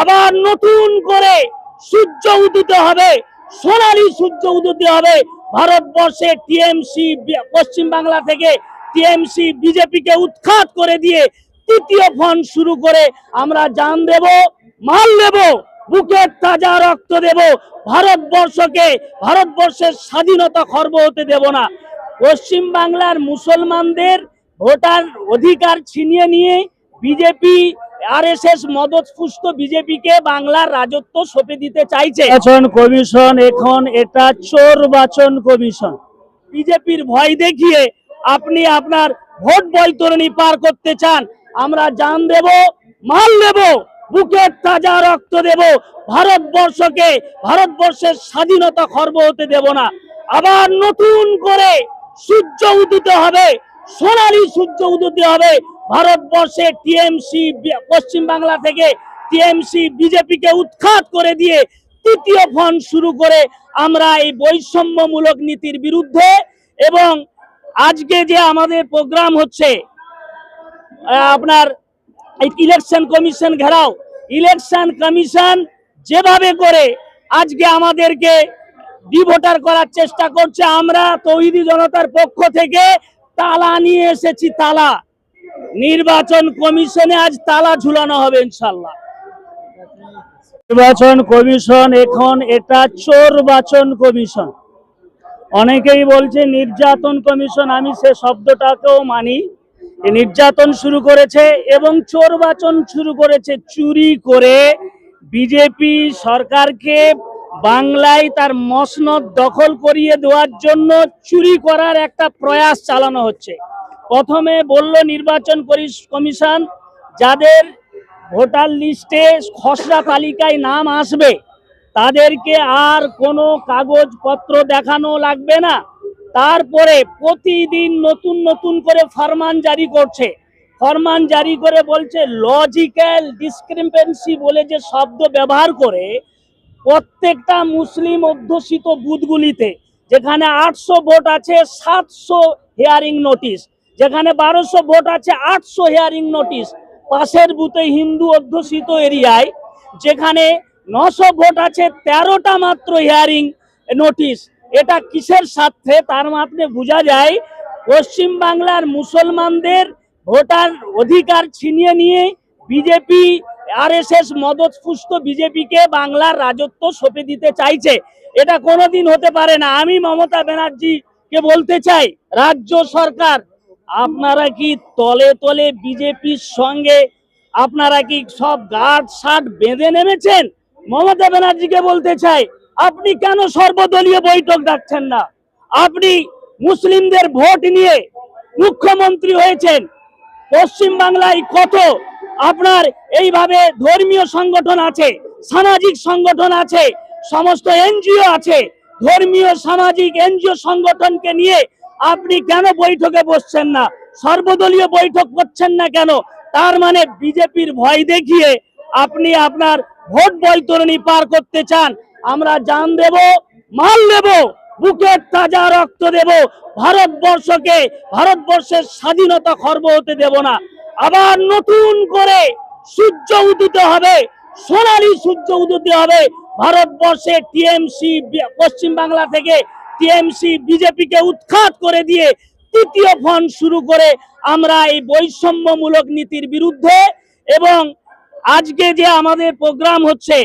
আবার নতুন করে সূর্য উদিত হবে, সোনালী সূর্য উদিত হবে। ভারতবর্ষে টিএমসি পশ্চিম বাংলা থেকে টিএমসি বিজেপিকে উৎখাত করে দিয়ে তৃতীয় ফ্রন্ট শুরু করে আমরা জান দেব, মাল দেব, বুকের তাজা রক্ত দেব। ভারতবর্ষকে, ভারতবর্ষের স্বাধীনতা খর্ব হতে দেব না। পশ্চিম বাংলার মুসলমানদের ভোটার অধিকার ছিনিয়ে নিয়ে বিজেপি আরএসএস মদতপুষ্ট বিজেপিকে বাংলার রাজত্ব সঁপে দিতে চাইছে। নির্বাচন কমিশন এখন এটা চোর বাচন কমিশন। বিজেপির ভয় দেখিয়ে আপনি আপনার ভোট বৈতরণী পার করতে চান। আমরা জান দেব, মাল দেব, বুকের তাজা রক্ত দেব। ভারতবর্ষকে, ভারতবর্ষের স্বাধীনতা খর্ব হতে দেব না। আবার নতুন করে সূর্য উদিত হবে, সোনালী সূর্য উদিত হবে। ভারতবর্ষে টিএমসি পশ্চিম বাংলা থেকে টিএমসি বিজেপিকে উৎখাত করে দিয়ে তৃতীয় ফ্রন্ট শুরু করে আমরা এই বৈষম্যমূলক নীতির বিরুদ্ধে। এবং আজকে যে আমাদের প্রোগ্রাম হচ্ছে আপনার ইলেকশন কমিশন ঘেরাও, ইলেকশন কমিশন যেভাবে করে আজকে আমাদেরকে ডিভোটার করার চেষ্টা করছে, আমরা তৌহিদি জনতার পক্ষ থেকে তালা নিয়ে এসেছি। তালা, নির্বাচন কমিশনে আজ তালা ঝুলানো হবে ইনশাল্লাহ। নির্বাচন কমিশন এখন এটা চোর বাচন কমিশন। অনেকেই বলছে নির্যাতন কমিশন, আমি সে শব্দটাকেও মানি। নির্যাতন শুরু করেছে এবং চোর বাচন শুরু করেছে। চুরি করে বিজেপি সরকারকে বাংলায় তার মসনদ দখল করিয়ে দেওয়ার জন্য চুরি করার একটা প্রয়াস চালানো হচ্ছে। প্রথমে বলল নির্বাচন কমিশন যাদের ভোটার লিস্টে খসড়া তালিকায় নাম আসবে তাদেরকে আর কোনো কাগজপত্র দেখানো লাগবে না। তারপরে প্রতিদিন নতুন নতুন করে ফরমান জারি করছে। ফরমান জারি করে বলছে লজিক্যাল ডিসক্রিপেন্সি বলে যে শব্দ ব্যবহার করে প্রত্যেকটা মুসলিম অধ্যুষিত বুথগুলিতে যেখানে 800 ভোট আছে 700 হিয়ারিং নোটিশ, যেখানে 1200 ভোট আছে 800 হিয়ারিং নোটিশ। পাশের বুথে হিন্দু অধ্যুষিত এরিয়ায় যেখানে 900 ভোট আছে 13টা মাত্র হিয়ারিং নোটিশ। এটা কিসের স্বার্থে? তার মাধ্যমে বোঝা যায় পশ্চিম বাংলার মুসলমানদের ভোটার অধিকার ছিনিয়ে নিয়ে বিজেপি আরএসএস মদতপুষ্ট বিজেপিকে বাংলার রাজত্ব সঁপে দিতে চাইছে। এটা কোনোদিন হতে পারে না। আমি মমতা ব্যানার্জিকে বলতে চাই, রাজ্য সরকার আপনারা কি তলে তলে বিজেপির সঙ্গে আপনারা কি সব গার্ড শার্ট বেঁধে নেমেছেন? মমতা ব্যানার্জিকে বলতে চাই, আপনি কেন সর্বদলীয় বৈঠক ডাকছেন না? আপনি মুসলিমদের ভোট নিয়ে মুখ্যমন্ত্রী হয়েছেন। পশ্চিম বাংলায় কত আপনার এইভাবে ধর্মীয় সংগঠন আছে, সামাজিক সংগঠন আছে, সমস্ত এনজিও আছে। ধর্মীয় সামাজিক এনজিও সংগঠনকে নিয়ে আপনি কেন বৈঠকে বসছেন না? সর্বদলীয় বৈঠক করছেন না কেন? তার মানে বিজেপির ভয় দেখিয়ে আপনি আপনার ভোট বৈতরণী পার করতে চান। আমরা জান দেব, মাল দেব, বুকের তাজা রক্ত দেব। ভারতবর্ষকে, ভারতবর্ষের স্বাধীনতা খর্ব হতে দেব না। আবার নতুন করে সূর্য উদিত হবে, সোনালী সূর্য উদিত হবে। ভারতবর্ষে টিএমসি পশ্চিম বাংলা থেকে টিএমসি বিজেপিকে উৎখাত করে দিয়ে তৃতীয় ফ্রন্ট শুরু করে আমরা এই বৈষম্যমূলক নীতির বিরুদ্ধে। এবং আজকে যে আমাদের প্রোগ্রাম হচ্ছে